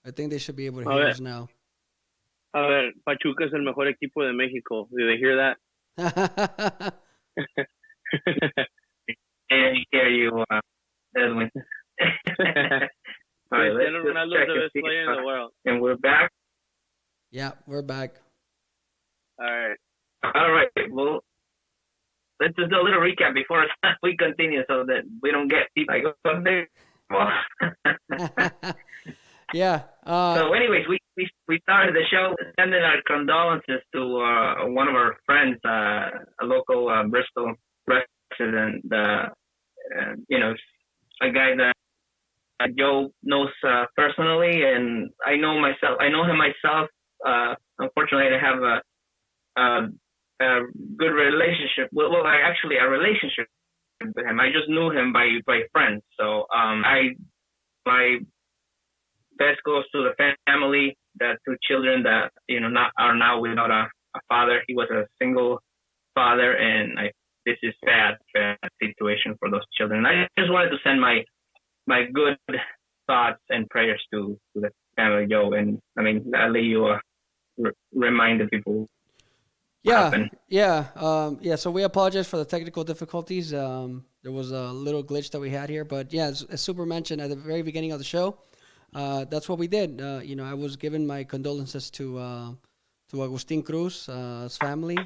I think they should be able to A hear ver, us now. a ver, Pachuca es el mejor equipo de México. Did they hear that? And hear you, Edwin. All right, let's Cristiano just Ronaldo is check the and best see. player in the world. And we're back. Yeah, we're back. All right. All right. Well, let's just do a little recap before we continue, so that we don't get people like something. Yeah. So, anyways, we started the show sending our condolences to one of our friends, a local Bristol resident, a guy that Joe knows personally, and I know him myself. Unfortunately, I have a good relationship. Well, actually, a relationship with him. I just knew him by friends. So, my best goes to the family, the two children that are now without a father. He was a single father, and this is sad situation for those children. I just wanted to send my good thoughts and prayers to the family, Joe. And I mean, I'll let you remind the people what Yeah, happened. yeah. So we apologize for the technical difficulties. There was a little glitch that we had here, but yeah, as Super mentioned at the very beginning of the show, that's what we did. I was giving my condolences to Agustin Cruz, his family,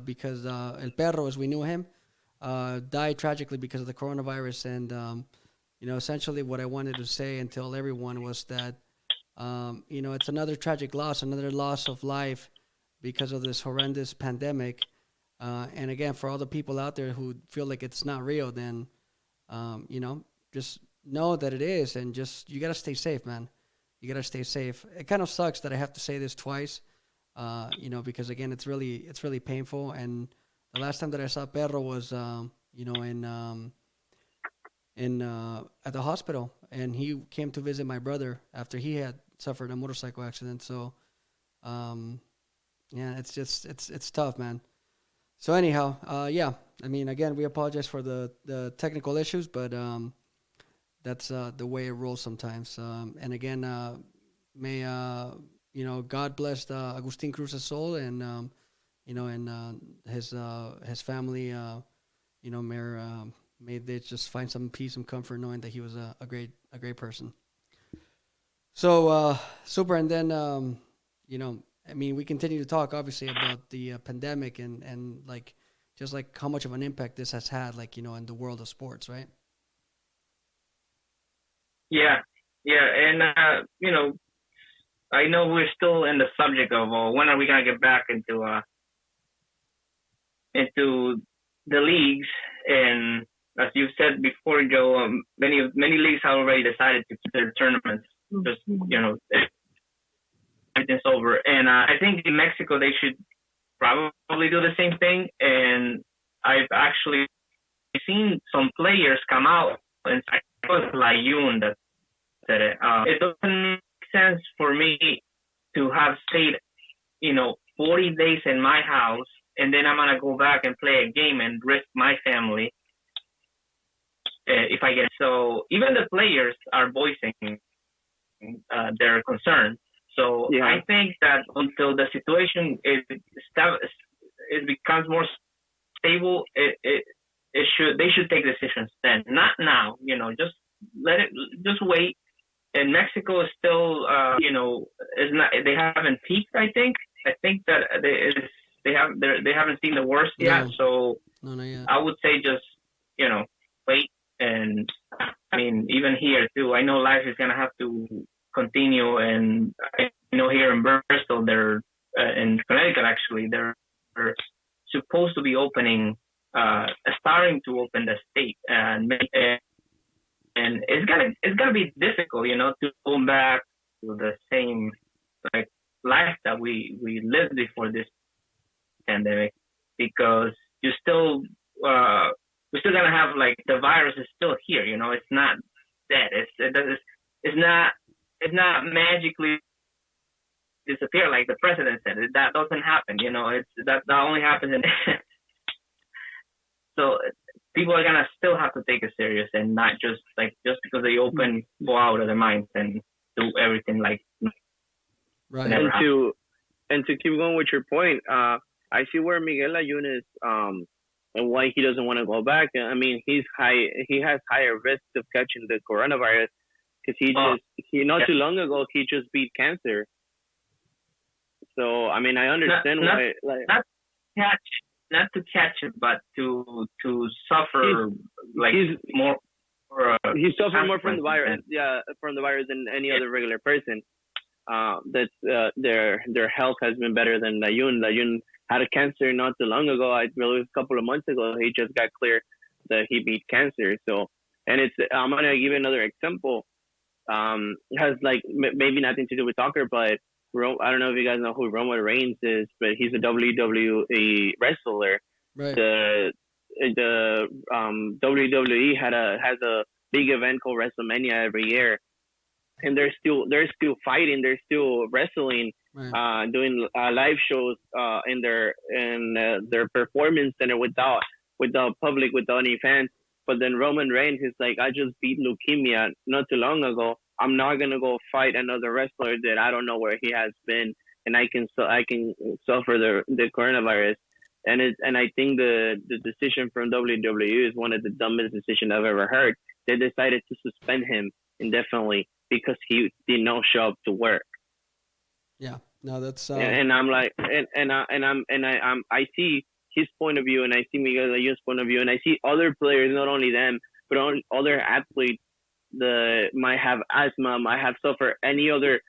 because El Perro, as we knew him, died tragically because of the coronavirus. And essentially, what I wanted to say and tell everyone was that it's another tragic loss, another loss of life because of this horrendous pandemic. And again, for all the people out there who feel like it's not real, then just know that it is, and just you gotta stay safe, man. You gotta stay safe. It kind of sucks that I have to say this twice, because again, it's really painful. And the last time that I saw Perro was, in at the hospital, and he came to visit my brother after he had suffered a motorcycle accident. So, um, yeah, it's tough, man. So anyhow, yeah, I mean, again, we apologize for the technical issues, but that's the way it rolls sometimes. And again, may God bless Agustin Cruz's soul, and his family. May they just find some peace and comfort knowing that he was a great person. So super, and then I mean, we continue to talk obviously about the pandemic, and like just like how much of an impact this has had, like in the world of sports, right? Yeah, yeah, and I know we're still in the subject of when are we gonna get back into the leagues, and as you've said before, Joe, many leagues have already decided to keep their tournaments. Just everything's over, and I think in Mexico they should probably do the same thing. And I've actually seen some players come out, and I think it was Layun that said it. It doesn't make sense for me to have stayed, 40 days in my house, and then I'm gonna go back and play a game and risk my family if I get. So even the players are voicing their concern. So yeah. I think that until the situation it becomes more stable, they should take decisions then, not now. Just just wait. And Mexico is still, is not. They haven't peaked. I think that they haven't seen the worst yet. So No, not yet. I would say just wait. And I mean, even here too, I know life is gonna have to continue. And I know here in Bristol, they're in Connecticut actually, they're supposed to be starting to open the state, and it's gonna be difficult, to go back to the same like life that we lived before this pandemic, because you still we're still gonna have, like, the virus is still here. It's not dead. It's not magically disappear like the president said. That doesn't happen. That only happens in so people are gonna still have to take it serious, and not just because they go out of their minds and do everything like Right. Never happened. And to keep going with your point, I see where Miguel Ayun is, and why he doesn't want to go back. I mean, he has higher risk of catching the coronavirus because he not too long ago he just beat cancer. So I mean, I understand why. Like, not to catch it, but to suffer more. He's suffering more from the virus, from the virus than any other regular person. Their health has been better than Layun. Layun had a cancer not too long ago. I believe a couple of months ago. He just got clear that he beat cancer. So, and I'm gonna give you another example. It has maybe nothing to do with soccer, but I don't know if you guys know who Roman Reigns is, but he's a WWE wrestler. Right. The WWE has a big event called WrestleMania every year, and they're still fighting, they're still wrestling, right. Doing live shows in their performance center without public, without any fans. But then Roman Reigns is like, I just beat leukemia not too long ago. I'm not gonna go fight another wrestler that I don't know where he has been, and I can suffer the coronavirus. And I think the decision from WWE is one of the dumbest decisions I've ever heard. They decided to suspend him indefinitely because he did not show up to work. Yeah, no, that's and I'm like, I see his point of view, and I see Miguel Ayun's point of view, and I see other players, not only them, but other athletes might have asthma, might have suffered any other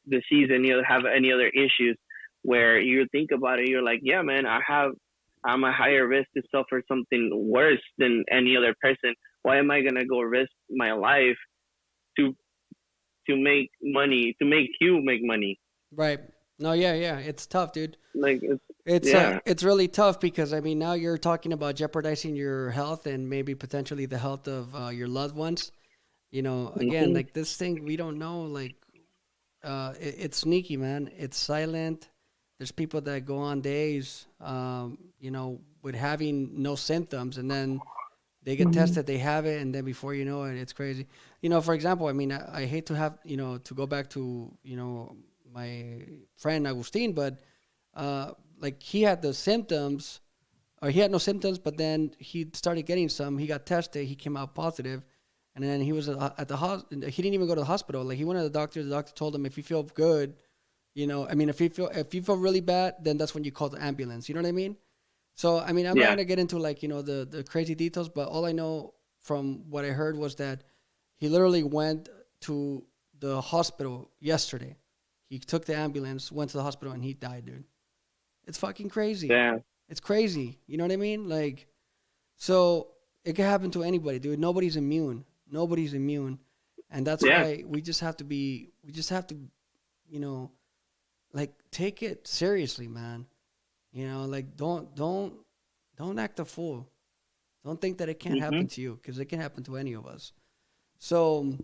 disease, have any other issues, where you think about it, you're like, yeah, man, I'm a higher risk to suffer something worse than any other person. Why am I gonna go risk my life to make money, to make you make money? Right. No, yeah, it's tough, dude. Like it's really tough because I mean now you're talking about jeopardizing your health and maybe potentially the health of your loved ones. You know, again, like this thing, we don't know. Like, it's sneaky, man. It's silent. There's people that go on days, with having no symptoms, and then they get tested, they have it, and then before you know it, it's crazy. For example, I mean, I hate to have, to go back to, my friend Agustin, but he had the symptoms, or he had no symptoms, but then he started getting some. He got tested, he came out positive, and then he was at the hospital. He didn't even go to the hospital. Like, he went to the doctor. The doctor told him, if you feel good, if you feel really bad, then that's when you call the ambulance. You know what I mean? So, I mean, I'm not gonna get into the crazy details, but all I know from what I heard was that he literally went to the hospital yesterday. He took the ambulance, went to the hospital, and he died, dude. It's fucking crazy. Yeah. It's crazy. You know what I mean? Like, so it can happen to anybody, dude. Nobody's immune. And that's why we just have to, take it seriously, man. Don't act a fool. Don't think that it can't happen to you, because it can happen to any of us. So,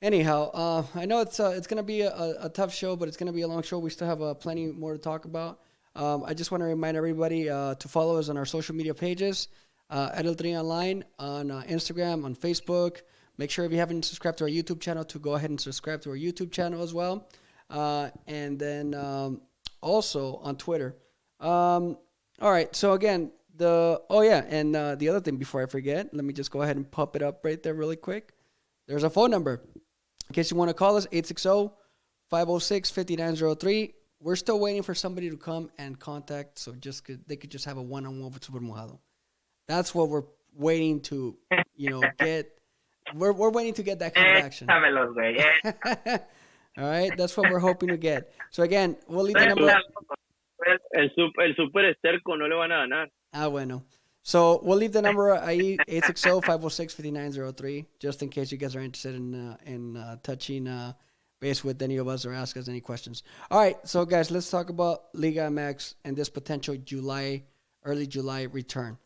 anyhow, I know it's gonna be a tough show, but it's gonna be a long show. We still have plenty more to talk about. I just want to remind everybody to follow us on our social media pages, at El Tri Online on Instagram, on Facebook. Make sure if you haven't subscribed to our YouTube channel to go ahead and subscribe to our YouTube channel as well. And then also on Twitter. All right. So again, the other thing before I forget, let me just go ahead and pop it up right there really quick. There's a phone number. In case you want to call us, 860-506-5903. We're still waiting for somebody to come and contact, so they could just have a one-on-one with Super Mojado. That's what we're waiting to, get. We're waiting to get that kind of action. All right, that's what we're hoping to get. So again, we'll leave the number. El super esterco no le van a ganar. Bueno. So we'll leave the number ahí, 860-506-5903, just in case you guys are interested in touching base with any of us or ask us any questions. All right, so guys, let's talk about Liga MX and this potential early July return.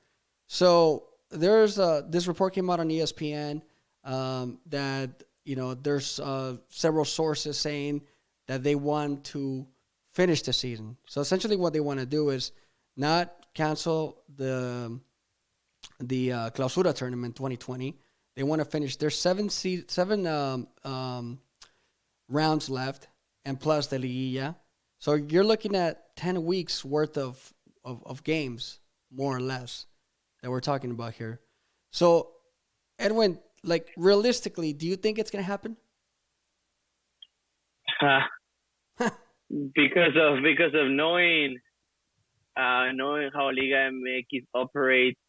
So there's this report came out on ESPN that there's several sources saying that they want to finish the season. So essentially, what they want to do is not cancel the Clausura tournament 2020. They want to finish. There's seven rounds left, and plus the Liguilla. So you're looking at 10 weeks worth of games, more or less, that we're talking about here. So, Edwin, like realistically, do you think it's going to happen? Because of knowing how Liga MX operates,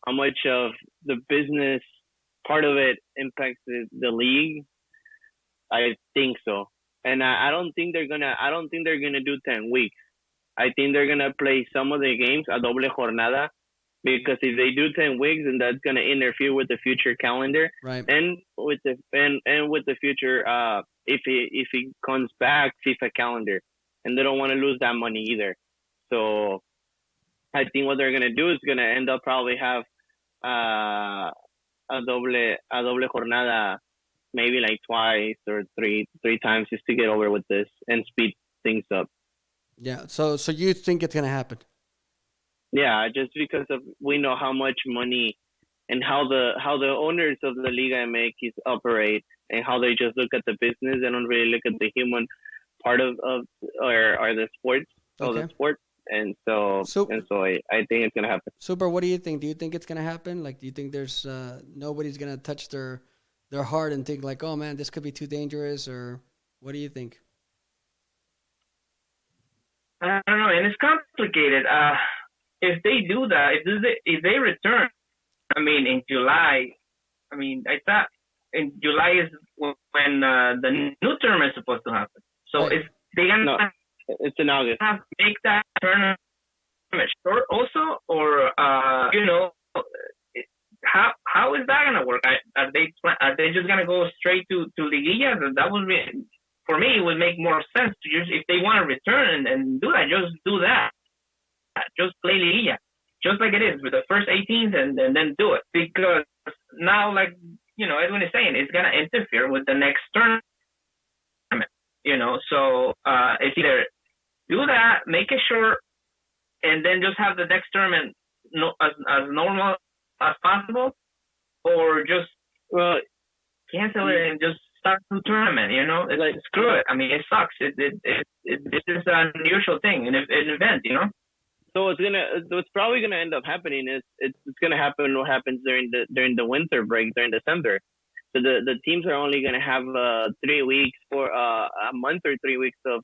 how much of the business part of it impacts the league, I think so. And I don't think they're gonna do 10 weeks. I think they're gonna play some of the games a doble jornada, because if they do 10 weeks, then that's gonna interfere with the future calendar, Right. and with the future if it comes back FIFA calendar, and they don't want to lose that money either. So I think what they're gonna do is gonna end up probably have a doble jornada, maybe like twice or three times, just to get over with this and speed things up. Yeah. So you think it's going to happen? Yeah, just because of we know how much money and how the owners of the Liga MX operate, and how they just look at the business. They don't really look at the human part or the sports of the Okay. sport. And so So, I think it's gonna happen. Super, what do you think? Do you think it's going to happen? Like, do you think there's nobody's going to touch their heart and think like, oh man, this could be too dangerous, or what do you think? I don't know, and it's complicated. If they do that, if they return, I mean, in July, I mean, I thought in July is when the new term is supposed to happen. So Right. if they gonna No, it's in August. have to make that tournament short also, or how is that gonna work? Are they just gonna go straight to Liguilla? That would be, for me, it would make more sense to just, if they want to return and do that, just do that. Just play Liguilla, just like it is with the first 18s, and then do it, because now, like Edwin is saying, it's gonna interfere with the next tournament. So it's either do that, make it short, and then just have the next tournament as normal as possible, or just cancel it and just start a new tournament. It's like, screw it. I mean, it sucks. This is an unusual thing, an event. So what's probably gonna end up happening is it's gonna happen what happens during the winter break during December. So the teams are only gonna have 3 weeks for a month or 3 weeks of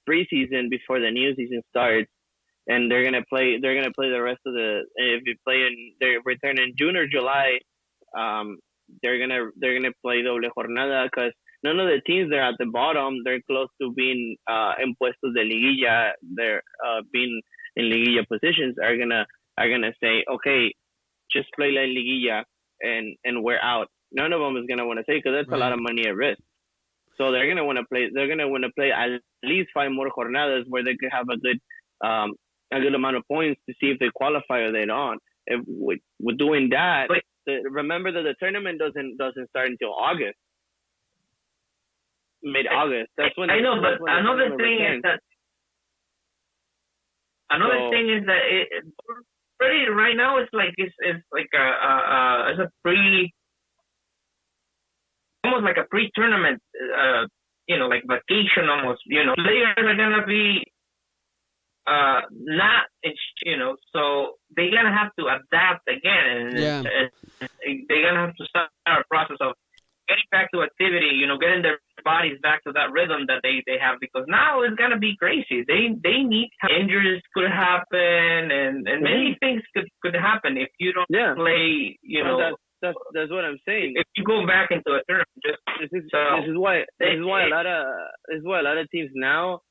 preseason before the new season starts, and they're gonna play the rest of if you play they return in June or July, they're gonna play doble jornada, because none of the teams that are at the bottom, they're close to being in puestos de liguilla, they're being in liguilla positions, are gonna say, okay, just play la liguilla and we're out. None of them is gonna want to say, because that's a lot of money at risk. So they're gonna want to play. They're gonna want to play at least 5 more jornadas where they could have a good amount of points to see if they qualify or they don't. If with doing that, remember that the tournament doesn't start until August, mid-August. That's when I know, but another thing is that it already right now it's like it's like it's almost like a pre-tournament, like vacation almost. Players are gonna be not, so they're gonna have to adapt again, and they're gonna have to start a process of getting back to activity, getting their bodies back to that rhythm that they have, because now it's gonna be crazy. They need, injuries could happen, and many things could happen if you don't play. That's what I'm saying. If you go back into a tournament, this is why a lot of teams now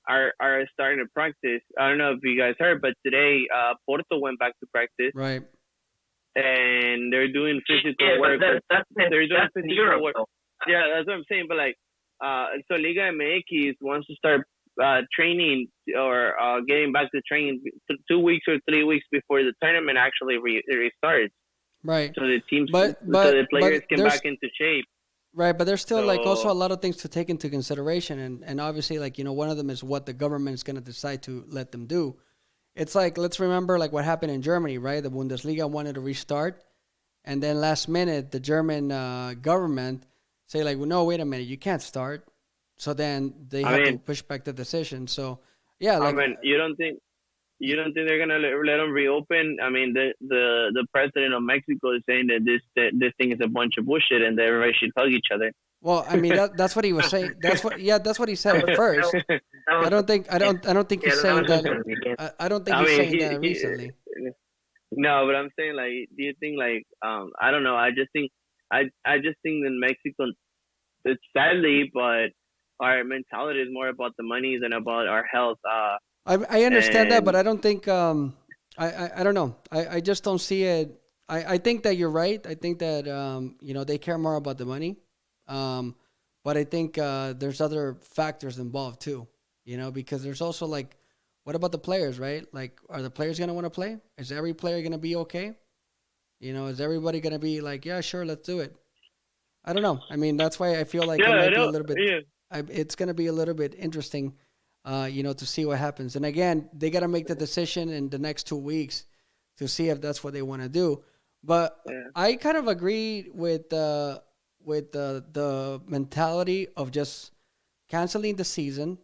are starting to practice. I don't know if you guys heard, but today Porto went back to practice. Right. And they're doing physical work. That's physical Europe, work. Yeah, that's what I'm saying. But so Liga MX wants to start training or getting back to training 2 weeks or 3 weeks before the tournament actually restarts. Right. So the teams, so the players get back into shape. Right, but there's still also a lot of things to take into consideration, and obviously one of them is what the government is going to decide to let them do. It's like, let's remember what happened in Germany, right? The Bundesliga wanted to restart, and then last minute the German government say no, wait a minute, you can't start. So then they I had to mean, push back the decision. So yeah, I like mean, you don't think they're gonna let them reopen? I mean, the president of Mexico is saying that this thing is a bunch of bullshit and that everybody should hug each other. well, I mean that's what he was saying. That's what he said at first. That was, I don't think yeah, he's that saying was that. just the beginning. I don't think I he's mean, saying that recently. no, but I'm saying like, do you think like I don't know. I just think that Mexico, it's sadly, but our mentality is more about the money than about our health. I understand that, but And I don't think I don't know. I just don't see it. I think that you're right. I think that they care more about the money. Um, but I think there's other factors involved too. Because there's also like, what about the players, right? Like, are the players gonna want to play? Is every player gonna be okay? Is everybody gonna be like, yeah, sure, let's do it? I don't know. I mean, that's why I feel like it yeah, I might be a know. little bit. Yeah, It's going to be a little bit interesting, to see what happens. And again, they got to make the decision in the next 2 weeks to see if that's what they want to do. But yeah. I kind of agree with the mentality of just canceling the season,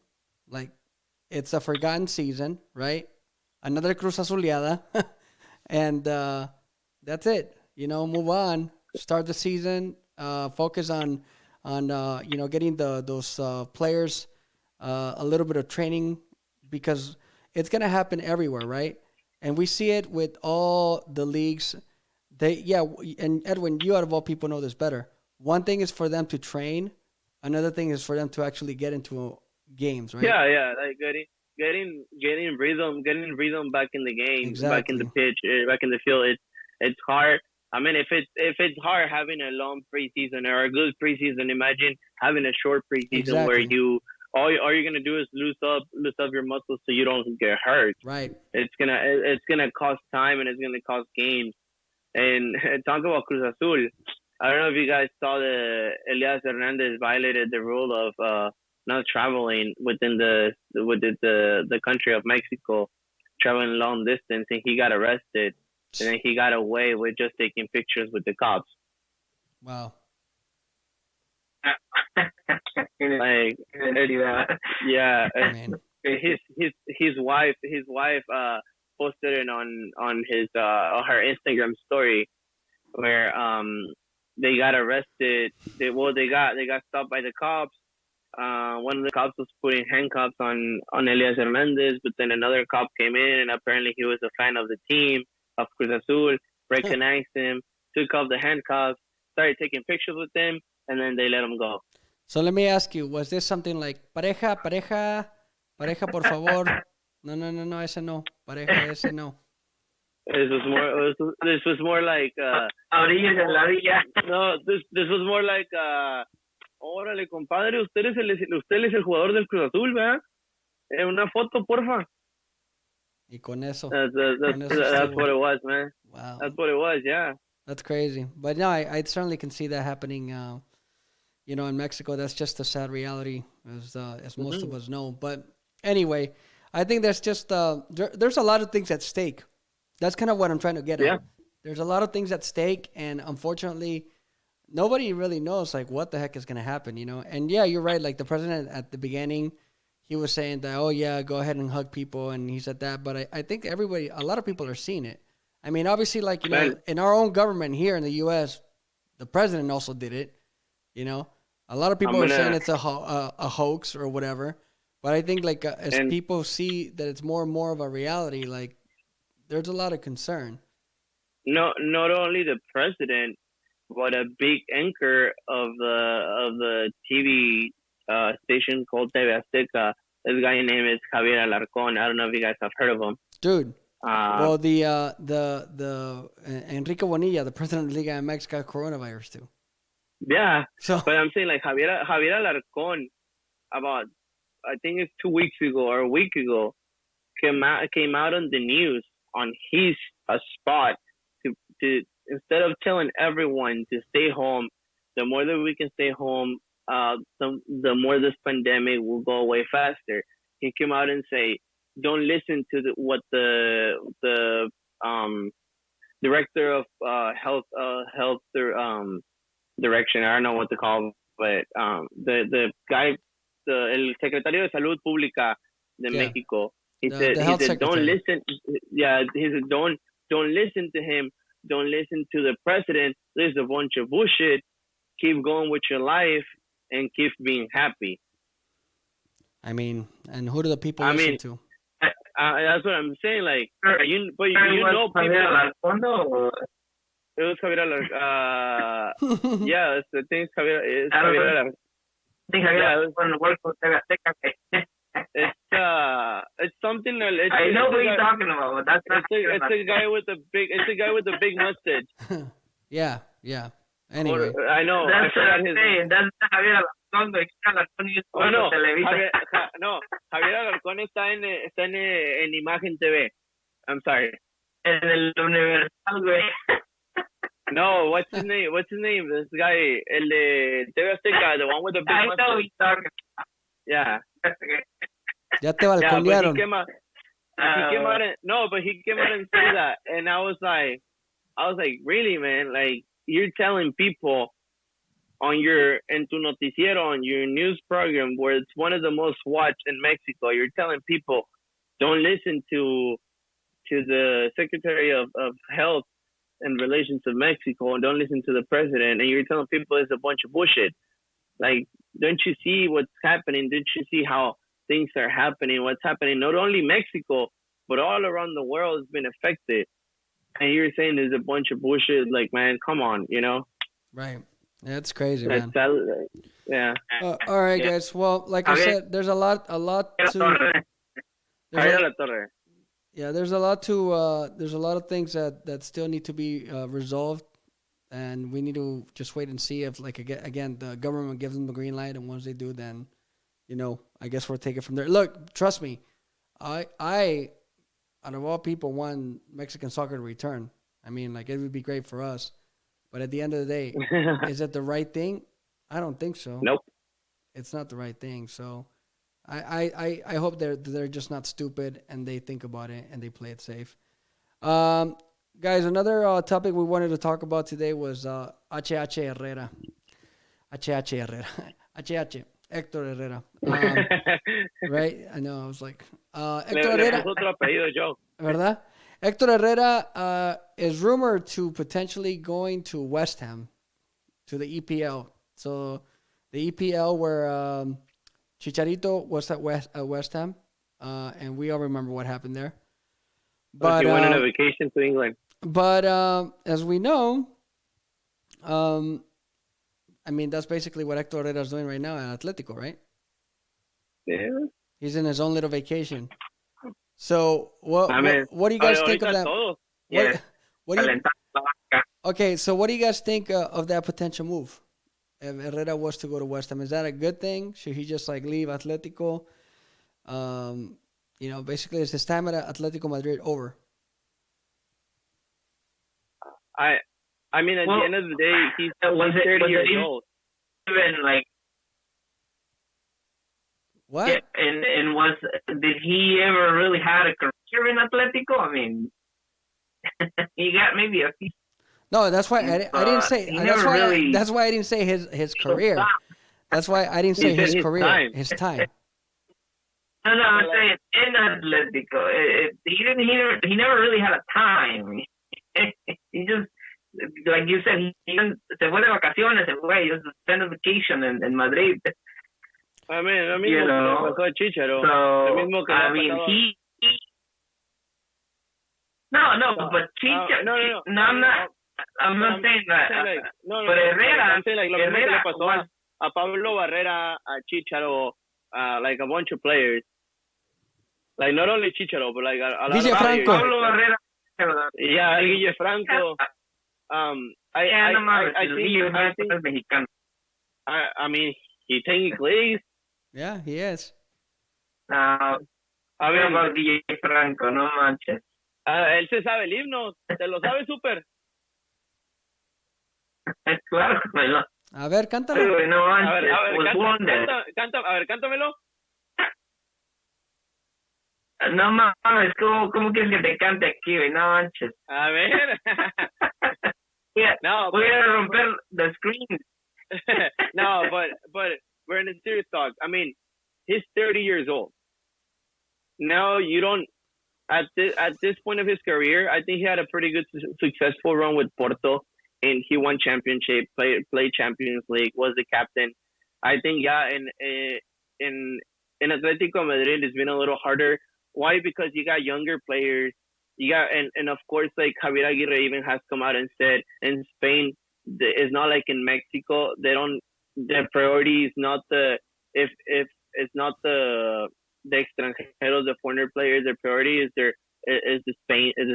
like it's a forgotten season, right? Another Cruz Azuleada, and that's it. Move on, start the season, focus on getting those players a little bit of training, because it's gonna happen everywhere, right? And we see it with all the leagues. And Edwin, you out of all people know this better. One thing is for them to train, another thing is for them to actually get into games, right? Yeah, like getting rhythm back in the game, back in the Exactly. pitch, back in the field. It's hard. I mean, if it's hard having a long preseason or a good preseason, imagine having a short preseason where Exactly. all you're gonna do is lose up your muscles so you don't get hurt. Right. It's gonna cost time and it's gonna cost games. And talk about Cruz Azul. I don't know if you guys saw the Elias Hernandez violated the rule of not traveling within the country of Mexico, traveling long distance, and he got arrested, and then he got away with just taking pictures with the cops. Wow. Like, Didn't see that. yeah, I mean, his wife posted it on his on her Instagram story where they got arrested. They got stopped by the cops. One of the cops was putting handcuffs on Elias Hernandez, but then another cop came in, and apparently he was a fan of the team of Cruz Azul, recognized him, took off the handcuffs, started taking pictures with him, and then they let him go. so let me ask you, was this something like pareja, pareja, pareja, por favor? No, no, no, no, ese no. Pareja, ese no. This was more like A orillas de la orilla. no, this was more like órale, compadre, usted es el jugador del Cruz Azul, ¿verdad? Una foto, porfa. Y con eso, That's con eso that's estuvo. what it was, man. Wow. That's what it was, yeah. That's crazy. But no, I certainly can see that happening, in Mexico. That's just a sad reality, as most of Hmm. us know. But anyway, I think there's just there's a lot of things at stake. That's kind of what I'm trying to get Yeah. at. There's a lot of things at stake, and unfortunately, nobody really knows like what the heck is going to happen. And yeah, you're right. Like the president at the beginning, he was saying that, oh yeah, go ahead and hug people, and he said that. But I think a lot of people are seeing it. I mean, obviously, like Man, in our own government here in the U.S., the president also did it. You know, a lot of I'm people are saying gonna it's a hoax or whatever. But I think like as and people see that it's more and more of a reality, like there's a lot of concern. not only the president, but a big anchor of the TV station called TV Azteca. This guy name is Javier Alarcón. I don't know if you guys have heard of him. Dude, Uh, well, the Enrique Bonilla, the president of Liga MX, got coronavirus too. yeah, So but I'm saying like Javier Alarcón about I think it's 2 weeks ago or a week ago came out on the news on his spot to instead of telling everyone to stay home, the more that we can stay home, the more this pandemic will go away faster. He came out and say, don't listen to what the director of health direction. I don't know what to call, but the guy, the secretario de Salud Pública de Mexico. He the said, health secretary. don't listen. Yeah, he said, don't listen to him. Don't listen to the president. There's a bunch of bullshit. Keep going with your life and keep being happy. I mean, and who do the people listen to? That's what I'm saying. Like, you know, people. It was Javier Alarcón. Yeah, it's the thing. Javier Alarcón. It's something that I know what you're talking about. That's it's a guy with a big mustache. Yeah. Anyway, I know. That's what I'm saying. That's Javier Alarcón. Javier Alarcón está en Imagen TV. I'm sorry. En el Universal, güey. No, what's his name? This guy, el de TV Azteca, the one with the big mustache. I know he's talking. Yeah. Ya te balconearon. But he came out and said that, and I was like, really, man? Like, you're telling people en tu noticiero, on your news program, where it's one of the most watched in Mexico, you're telling people, don't listen to the Secretary of Health and Relations of Mexico, and don't listen to the president, and you're telling people it's a bunch of bullshit. Like, don't you see what's happening? Don't you see how things are happening? What's happening? Not only Mexico, but all around the world has been affected. And you're saying there's a bunch of bullshit. Like, man, come on, you know? Right. That's crazy, man. Yeah. All right, guys. Well, like I said, there's a lot to. Yeah, there's a lot of things that still need to be resolved, and we need to just wait and see if, like, again, the government gives them the green light, and once they do, then, I guess we'll take it from there. Look, trust me, I out of all people, want Mexican soccer to return. I mean, like, it would be great for us, but at the end of the day, is it the right thing? I don't think so. Nope. It's not the right thing. So, I hope they're just not stupid and they think about it and they play it safe. Guys, another topic we wanted to talk about today was Herrera. Hector Herrera. Right? I know. I was like, Hector Herrera. ¿Verdad? Hector Herrera is rumored to potentially going to West Ham, to the EPL. So the EPL where Chicharito was at West Ham, and we all remember what happened there. But he went on a vacation to England. But as we know, I mean, that's basically what Hector Herrera is doing right now at Atletico, right? Yeah. He's in his own little vacation. So what do you guys think of that? Yeah. Okay, so what do you guys think of that potential move? If Herrera was to go to West Ham, is that a good thing? Should he just leave Atletico? Basically, is his time at Atletico Madrid over? I mean, at the end of the day, he's 30 years old. Even what? Yeah, and did he ever really had a career in Atletico? I mean, he got maybe a few. No, that's why I didn't say. That's why I didn't say his career. That's why I didn't say his career. Time. His time. No, I'm saying in Atletico, he never really had a time. He just, like you said, he se fue de vacaciones, he just spent a vacation in Madrid. I mean, lo mismo que pasó a Chicharo. So, I mean, but Chicharo, I'm not saying that. But Herrera, I'm saying lo mismo que le pasó a Pablo Barrera, a Chicharo, like a bunch of players. Like, not only Chicharo, but like a lot of players. Pablo Barrera. Yeah, Guille Franco. I mean, he technically is. Yeah, he is. I mean, about Guille Franco, no manches. Él se sabe el himno, se lo sabe súper. Claro, bueno. A ver, cántalo. No manches. A ver, cántamelo. No mames, ¿cómo quieres que te cante aquí, güey? No manches. A ver. Voy a romper the screen. No, but we're in a serious talk. I mean, he's 30 years old. Now you don't at this point of his career. I think he had a pretty good successful run with Porto, and he won championship, played Champions League, was the captain. I think in Atletico Madrid it's been a little harder. Why? Because you got younger players. You got and of course like Javier Aguirre even has come out and said in Spain it's not like in Mexico. They don't. Their priority is not if it's not the extranjeros, the foreigner players. Their priority is the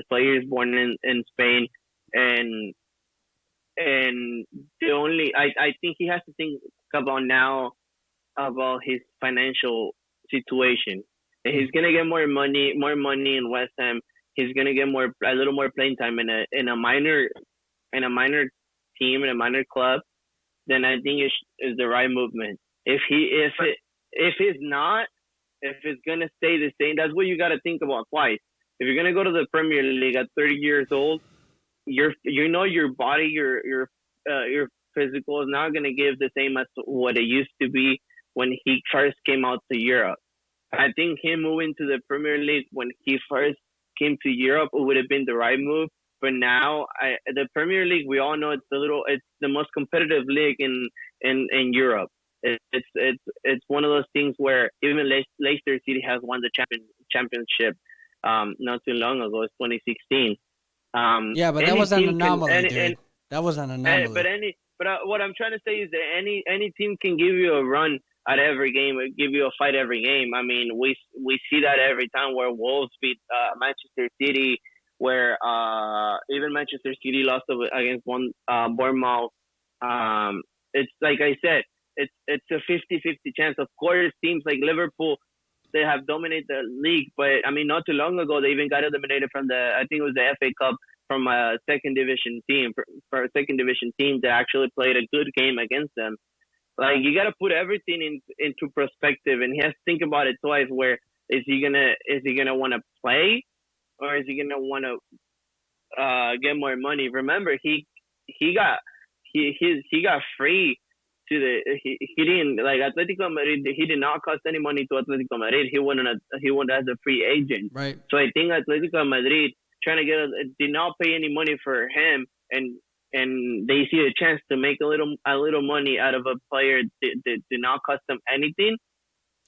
players born in Spain, and the only I think he has to think about his financial situation. And he's gonna get more money in West Ham. He's gonna get a little more playing time in a minor team, in a minor club. Then I think is the right movement. If it's gonna stay the same, that's what you got to think about twice. If you're gonna go to the Premier League at 30 years old, your body, your physical is not gonna give the same as what it used to be when he first came out to Europe. I think him moving to the Premier League when he first came to Europe would have been the right move. But now, the Premier League, we all know it's the most competitive league in Europe. It's one of those things where even Leicester City has won the championship not too long ago. It's 2016. Yeah, but that was an anomaly, dude. That was an anomaly. But what I'm trying to say is that any team can give you a run at every game, give you a fight every game. I mean, we see that every time where Wolves beat Manchester City, where even Manchester City lost against Bournemouth. It's like I said, it's a 50-50 chance. Of course, teams like Liverpool, they have dominated the league, but I mean, not too long ago, they even got eliminated from I think it was the FA Cup from a second division team, for a second division team that actually played a good game against them. Like, you got to put everything into perspective, and he has to think about it twice. Where is he gonna want to play, or is he gonna want to get more money? Remember, he got free to he didn't, like, Atletico Madrid. He did not cost any money to Atletico Madrid. He went as a free agent. Right. So I think Atletico Madrid did not pay any money for him, and they see a chance to make a little money out of a player that did not cost them anything.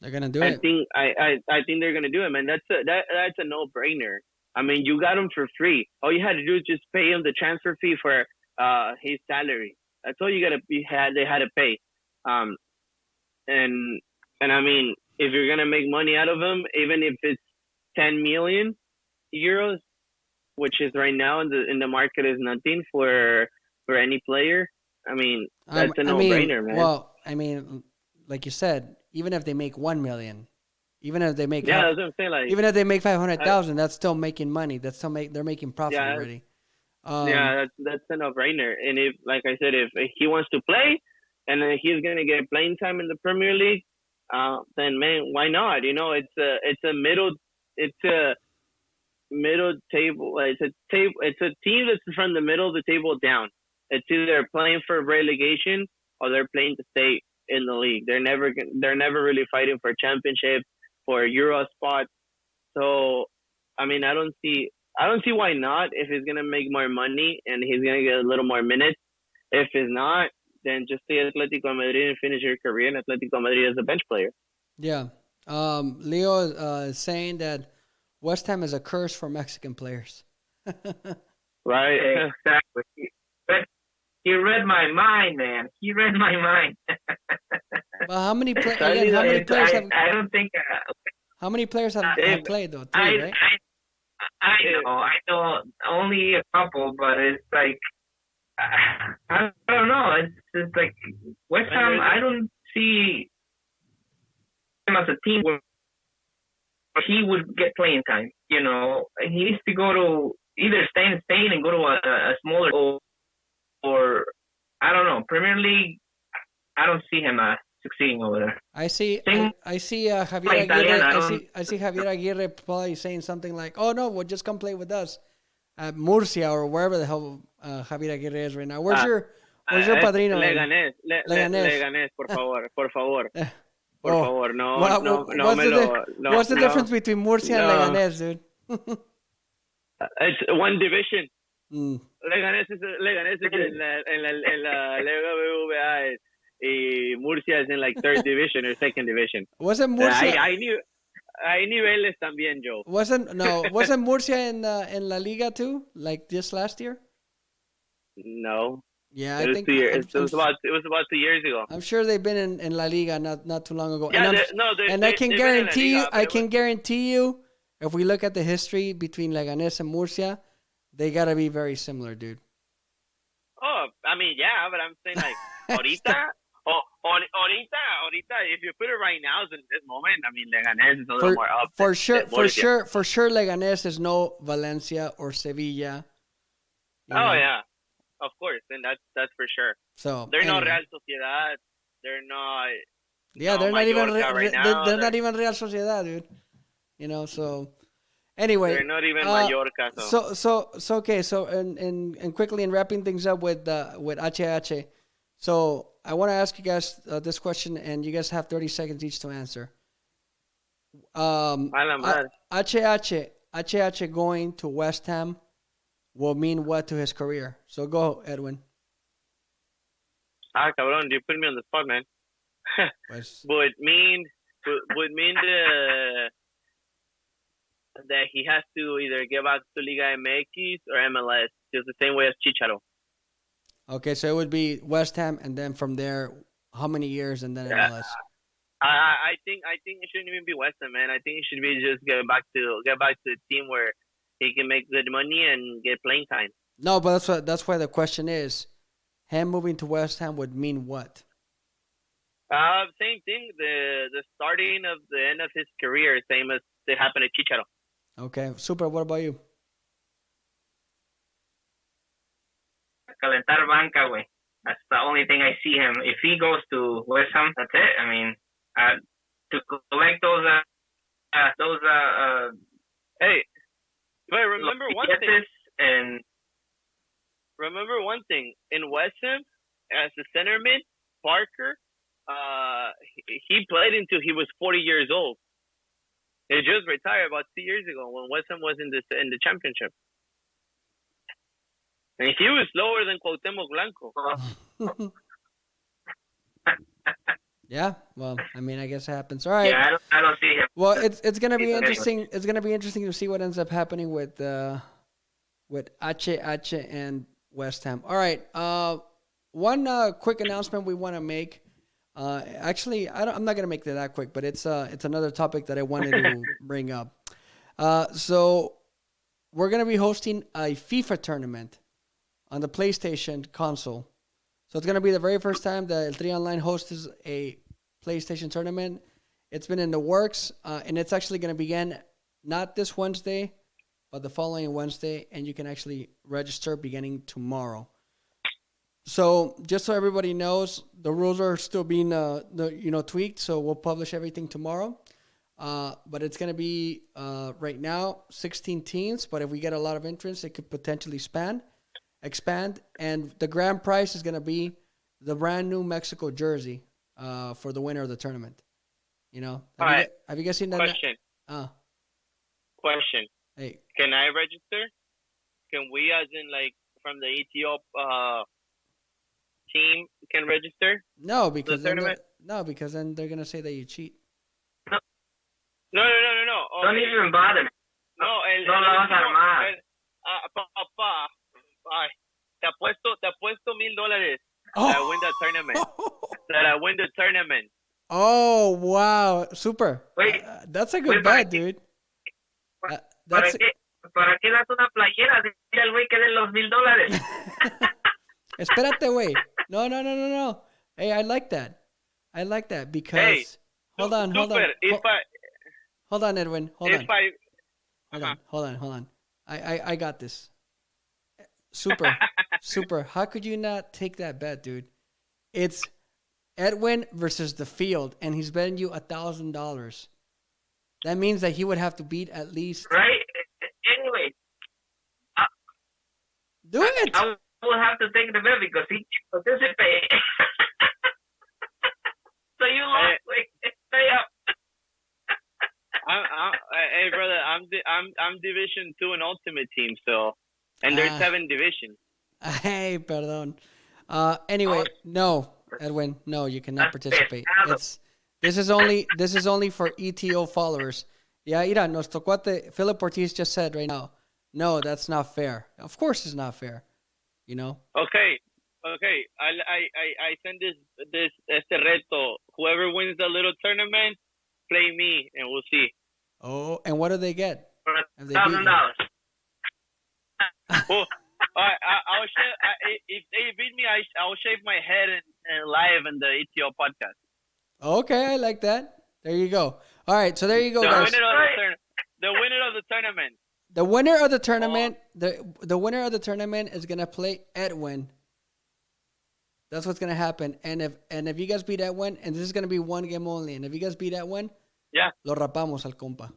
They're gonna do it. I think they're gonna do it, man. That's a no-brainer. I mean, you got him for free. All you had to do is just pay him the transfer fee for his salary. That's all they had to pay. And I mean, if you're gonna make money out of him, even if it's 10 million euros, which is right now in the market is nothing for any player. I mean, that's a no-brainer, man. Well, I mean, like you said, even if they make 1 million, even if they make that's what I'm saying. Like, even if they make 500,000, that's still making money. They're making profit already. That's a no-brainer. And if, like I said, if he wants to play and then he's gonna get playing time in the Premier League, then man, why not? You know, it's a middle table. It's a team that's from the middle of the table down. It's either playing for relegation or they're playing to stay in the league. They're never really fighting for championship, for Euro spots. So, I mean, I don't see why not. If he's gonna make more money and he's gonna get a little more minutes. If it's not, then just stay at Atletico Madrid and finish your career in Atletico Madrid as a bench player. Yeah. Leo is saying that West Ham is a curse for Mexican players. Right. Exactly. But he read my mind, man. He read my mind. Well, how many players have? I don't think. How many players have played though? 3, right? I know only a couple, but it's like I don't know. It's just like West Ham. I don't see him as a team where he would get playing time. You know, he needs to go to either stay in Spain and go to a smaller or I don't know, Premier League. I don't see him succeeding over there. I see Javier Aguirre. I see Javier Aguirre probably saying something like, "Oh no, well just come play with us at Murcia or wherever the hell Javier Aguirre is right now." Where's your padrino? Leganés, por favor. Por Oh. favor, no, Well, no, no what's me the lo, no, what's the no, difference between Murcia and no. Leganés, dude? It's one division. Mm. Leganés es en la Liga BBVA y Murcia es en like third division or second division. Wasn't Murcia? Hay niveles también, Joe. Wasn't Murcia in La Liga too? Like just last year? No. Yeah, It I was think 2 years. It was about 2 years ago. I'm sure they've been in La Liga not too long ago. Yeah, And I can they've been in La Liga, guarantee you, if we look at the history between Leganés and Murcia, they gotta be very similar, dude. Oh, I mean, yeah, but I'm saying like ahorita, if you put it right now, in this moment, I mean, Leganés is a little more up. For sure, Leganés is no Valencia or Sevilla. Yeah, of course, and that's for sure. So they're anyway. not Real Sociedad. They're not. Yeah, they're not even they're not even Real Sociedad, dude. So anyway, they're not even Mallorca. So okay. So and quickly in wrapping things up with HH. So I want to ask you guys this question, and you guys have 30 seconds each to answer. HH going to West Ham will mean what to his career? So go, Edwin. Cabrón, you put me on the spot, man. would mean that he has to either get back to Liga MX or MLS, just the same way as Chicharo. Okay, so it would be West Ham, and then from there, how many years, and then MLS? I think it shouldn't even be West Ham, man. I think it should be just get back to the team where he can make good money and get playing time. No, but that's why the question is, him moving to West Ham would mean what? Same thing. The starting of the end of his career, same as it happened at Chicharo. Okay, super. What about you? Calentar banca, güey. That's the only thing I see him. If he goes to West Ham, that's it. I mean, to collect those. Hey, but remember one thing. And remember one thing. In West Ham, as a centerman, Parker, he played until he was 40 years old. He just retired about 2 years ago when West Ham was in the championship. And he was lower than Cuauhtémoc Blanco. Yeah, well, I mean, I guess it happens. All right. Yeah, I don't see him. Well, it's gonna be interesting. It's gonna be interesting to see what ends up happening with HH and West Ham. All right. One quick announcement we want to make. Actually, I'm not gonna make it that quick, but it's another topic that I wanted to bring up. So we're gonna be hosting a FIFA tournament on the PlayStation console. So it's going to be the very first time that El Tri Online hosts a PlayStation tournament. It's been in the works, and it's actually going to begin not this Wednesday, but the following Wednesday, and you can actually register beginning tomorrow. So just so everybody knows, the rules are still being tweaked, so we'll publish everything tomorrow. But it's going to be right now 16 teams, but if we get a lot of interest, it could potentially expand, and the grand prize is going to be the brand new Mexico jersey for the winner of the tournament. Have you guys seen that? Question. Question. Hey. Can I register? Can we, as in like from the ETO team, can register? No, because then they're going to say that you cheat. No. Okay. Don't even bother. No, no la vas a armar. Papá. Ay, te apuesto $1,000 that I win the tournament. That I win the tournament. Oh, wow. Super. Wait, that's a good bet, dude. ¿Para qué das una playera? Dile al güey que den los $1,000. Espérate, güey. No. Hey, I like that because... Hey, hold on. Hold on, Edwin. Hold on. I got this. Super. How could you not take that bet, dude? It's Edwin versus the field, and he's betting you $1,000. That means that he would have to beat at least. Right. Anyway, do it. I will have to take the bet because he participated. So you lost. Hey, brother, I'm Division 2 and Ultimate Team still, and there's 7 divisions. Hey, perdón. Anyway, no, Edwin, no, you cannot participate. This is only for ETO followers. Yeah, mira, nuestro cuate Philip Ortiz just said right now, no, that's not fair. Of course it's not fair. You know? Okay. I send this este reto. Whoever wins the little tournament, play me, and we'll see. Oh, and what do they get? $1,000. Well, I'll shave. If they beat me, I'll shave my head and live in the ETO podcast. Okay, I like that. There you go. All right, so there you go, The guys. The winner of the tournament. The winner of the tournament, the winner of the tournament is gonna play Edwin. That's what's gonna happen. And if you guys beat Edwin, and this is gonna be one game only, and if you guys beat Edwin, yeah, lo rapamos al compa.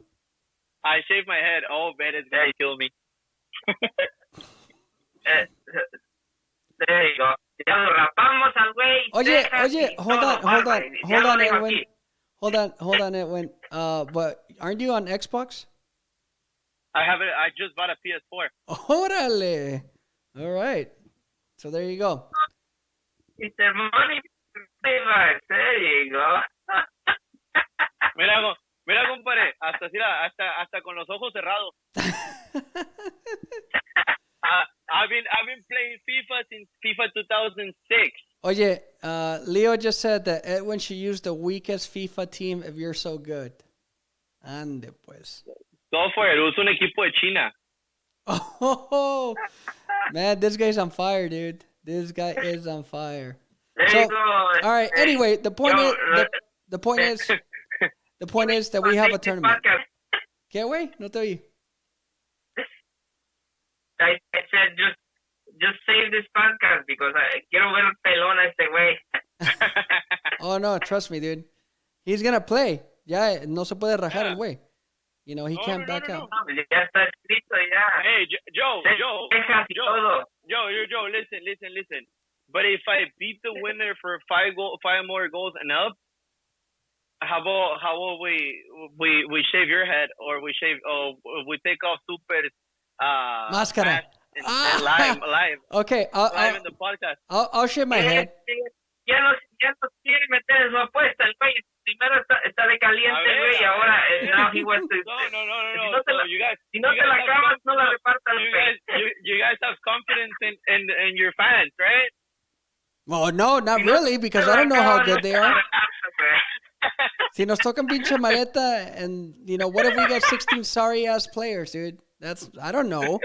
I shave my head. Oh, man, it's gonna kill me. There you go. Ya lo rapamos al güey. Oye, hold on, Edwin. Hold on, Edwin. But aren't you on Xbox? I have it. I just bought a PS4. Órale. All right. So there you go. Mr. Money Favors. There you go. Mira, compadre. Hasta con los ojos cerrados. I've been playing FIFA since FIFA 2006. Oye, Leo just said that Edwin should use the weakest FIFA team if you're so good. Ande pues. Go for it. Usa un equipo de China. Oh, man, this guy's on fire, dude. This guy is on fire. There you go. All right. Anyway, the point is that we have a tournament. ¿Qué, güey? No te oí. I said just save this podcast because quiero ver el pelón a este güey. Oh no, trust me, dude. He's gonna play. Ya no se puede rajar el güey. You know, he can't back out. Ya está escrito ya. Hey, Joe, listen. But if I beat the winner for 5 more goals and up, how about we shave your head, or we we take off Super's máscara and live. Okay, live in the podcast. I'll shave my head. Ya nos quiere meter en su apuesta el güey. Primero está de caliente el güey, ahora now he wants to. No. Si no te la acabas, no la repartas. You guys have confidence in your fans, right? Well, no, not really, because I don't know how good they are. Si nos tocan pinche maleta, and what if we got 16 sorry ass players, dude? I don't know.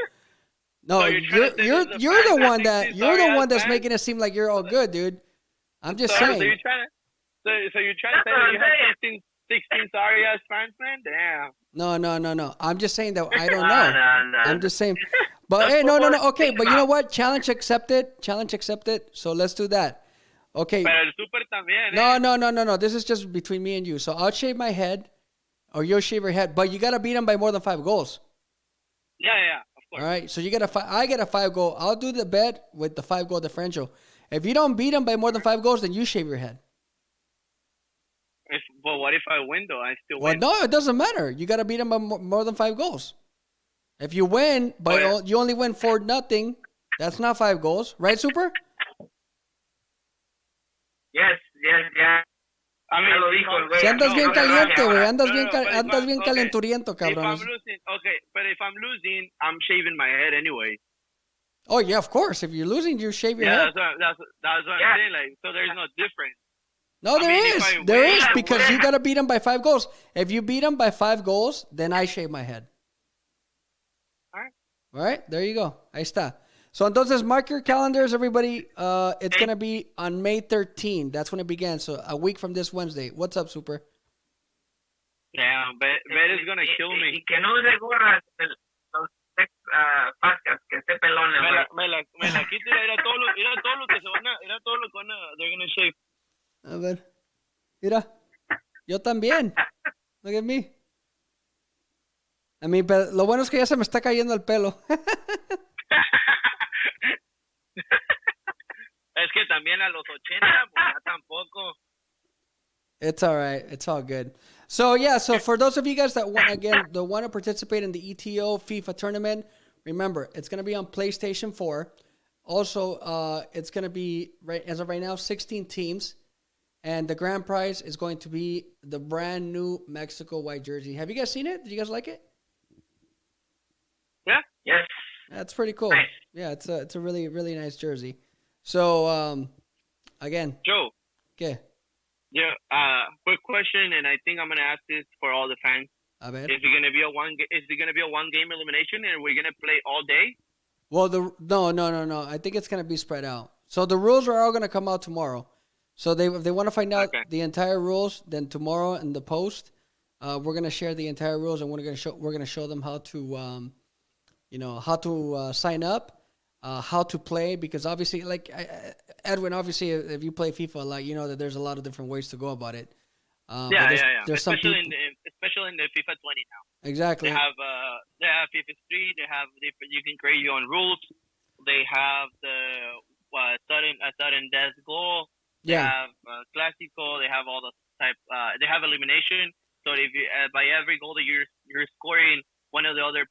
No, So you're the one that's making it seem like you're all good, dude. I'm just saying. So you're trying to say that you have 16 sorry ass fans, man? Damn. No. I'm just saying that I don't know. No. I'm just saying. But hey, no. Okay, but you know what? Challenge accepted. So let's do that. Okay. Pero el Super también, No. This is just between me and you. So I'll shave my head, or you'll shave your head, but you gotta beat them by more than 5 goals. Yeah, of course. All right. So I get a 5 goal. I'll do the bet with the 5 goal differential. If you don't beat them by more than 5 goals, then you shave your head. But what if I win, though? I still win. Well, no, it doesn't matter. You got to beat them by more than 5 goals. If you win, but you only win 4-0, that's not 5 goals. Right, Super? Yes. I mean, lo dijo el güey. Si andas bien caliente, güey. Andas bien calenturiento, cabrón. If I'm losing, but if I'm losing, I'm shaving my head anyway. Oh, yeah, of course. If you're losing, you shave your head. That's what I'm saying. Like, so there's no difference. No, there is, because you got to beat them by 5 goals. If you beat them by 5 goals, then I shave my head. All right, there you go. Ahí está. So, entonces, mark your calendars, everybody. It's going to be on May 13th. That's when it began. So, a week from this Wednesday. What's up, Super? Yeah, Bet is going to kill me. Y que no se gorras los podcasts, que esté pelón. Me la quito, era todo lo que they're going to shave. A ver. Mira. Yo también. Look at me. A mí, pero lo bueno es que ya se me está cayendo el pelo. Es que también a los 80, pues ya tampoco. It's all right. It's all good. So yeah, so for those of you guys that want to participate in the ETO FIFA tournament, remember it's gonna be on PlayStation 4. Also, it's gonna be right as of right now, 16 teams, and the grand prize is going to be the brand new Mexico white jersey. Have you guys seen it? Did you guys like it? Yeah. Yes. That's pretty cool. Nice. Yeah, it's a really really nice jersey. So again, Joe. okay. Yeah. Quick question, and I think I'm gonna ask this for all the fans. A ver. Is it gonna be a one game elimination, and we're gonna play all day? Well, no. I think it's gonna be spread out. So the rules are all gonna come out tomorrow. So if they want to find out the entire rules, then tomorrow in the post, we're gonna share the entire rules, and we're gonna show them how to how to sign up, how to play, because obviously, like Edwin, obviously, if you play FIFA a lot, you know that there's a lot of different ways to go about it. There's especially in the FIFA 20 now. Exactly. They have FIFA Street. They have different. You can create your own rules. They have the sudden death goal. They have Clásico. They have all the type. They have elimination. So if you by every goal that you're scoring, one of the other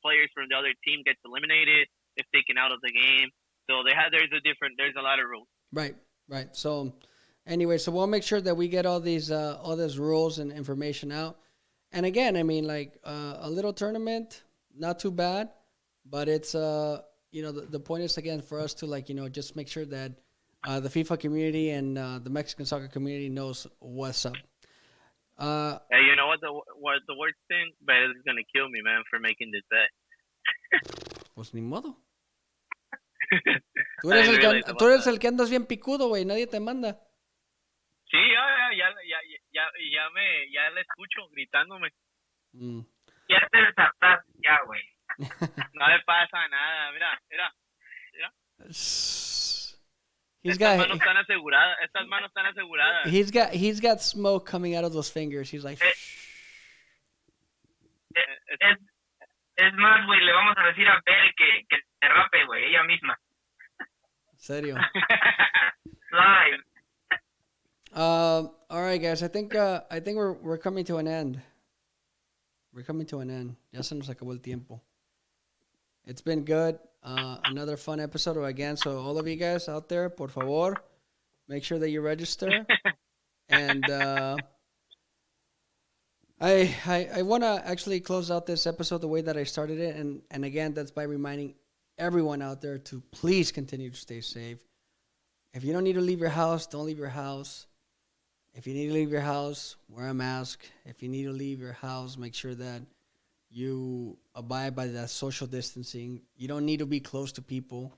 players from the other team gets eliminated. It's taken out of the game. So there's a lot of rules. Right. So anyway, so we'll make sure that we get all these rules and information out. And again, I mean, like a little tournament, not too bad, but it's the point is again for us to just make sure that the FIFA community and the Mexican soccer community knows what's up. Hey, you know what the worst thing? But it's gonna kill me, man, for making this bet. Pues ni modo. Tú eres el que andas bien picudo, güey. Nadie te manda. Sí, ya le escucho gritándome. Ya te desataste, ya, güey. No le pasa nada, mira. Estas manos están aseguradas. He's got smoke coming out of those fingers. He's like. Es más, güey, le vamos a decir a Bel que te rape, güey, ella misma. ¿En serio? Live. All right, guys. I think we're coming to an end. We're coming to an end. Ya se nos acabó el tiempo. It's been good. Another fun episode again. So all of you guys out there, por favor, make sure that you register. And I want to actually close out this episode the way that I started it. And again, that's by reminding everyone out there to please continue to stay safe. If you don't need to leave your house, don't leave your house. If you need to leave your house, wear a mask. If you need to leave your house, make sure that you abide by that social distancing. You don't need to be close to people.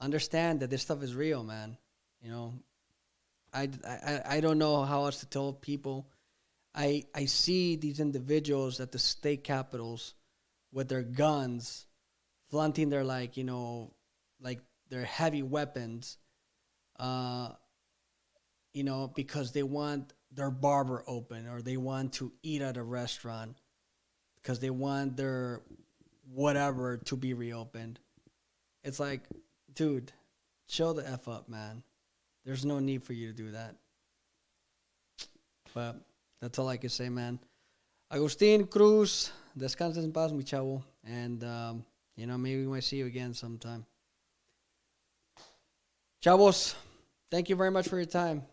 Understand that this stuff is real, man. I don't know how else to tell people. I see these individuals at the state capitals with their guns, flaunting their their heavy weapons, because they want their barber open or they want to eat at a restaurant because they want their whatever to be reopened. It's like, dude, chill the F up, man. There's no need for you to do that. But that's all I can say, man. Agustin Cruz, descansa en paz, mi chavo. And, maybe we might see you again sometime. Chavos, thank you very much for your time.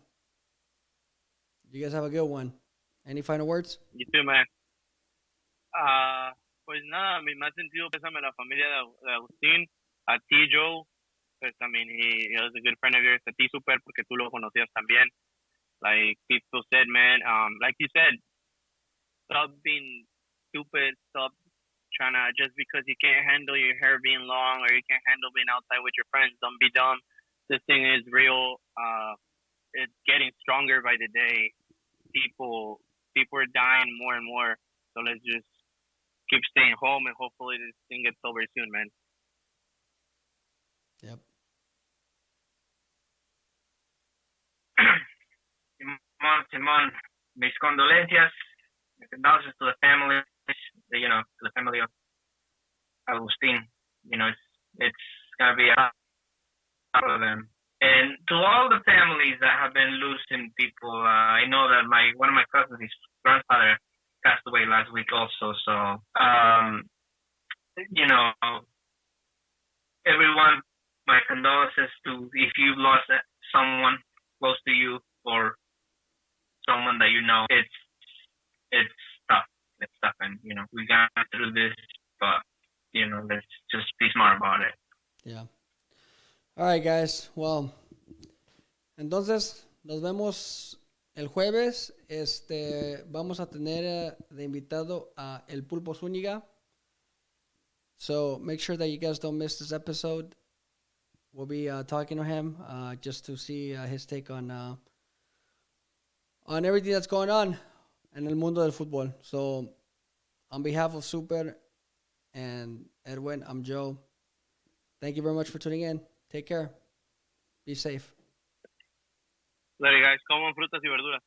You guys have a good one. Any final words? You too, man. Pues nada, mi más sentido pésame a la familia de Agustín, a ti, Joe. Pues, I mean, he was a good friend of yours. A ti, super, porque tú lo conocías también. Like people said, man, like you said, stop being stupid. Stop trying to, just because you can't handle your hair being long or you can't handle being outside with your friends, don't be dumb. This thing is real. It's getting stronger by the day. People are dying more and more. So let's just keep staying home and hopefully this thing gets over soon, man. Yep. Simon, mis condolencias, condolences to the family, to the family of Agustin. It's gonna be a lot of them. And to all the families that have been losing people, I know that one of my cousins, his grandfather, passed away last week also. So, you know, everyone, my condolences to if you've lost someone close to you or someone that you know. It's tough. It's tough, and we got through this, but let's just be smart about it. Yeah. All right, guys. Well, entonces nos vemos el jueves. Vamos a tener de invitado a El Pulpo Zúñiga. So make sure that you guys don't miss this episode. We'll be talking to him just to see his take on everything that's going on in el mundo del fútbol. So on behalf of Super and Edwin, I'm Joe. Thank you very much for tuning in. Take care. Be safe. Later, guys. Coman frutas y verduras.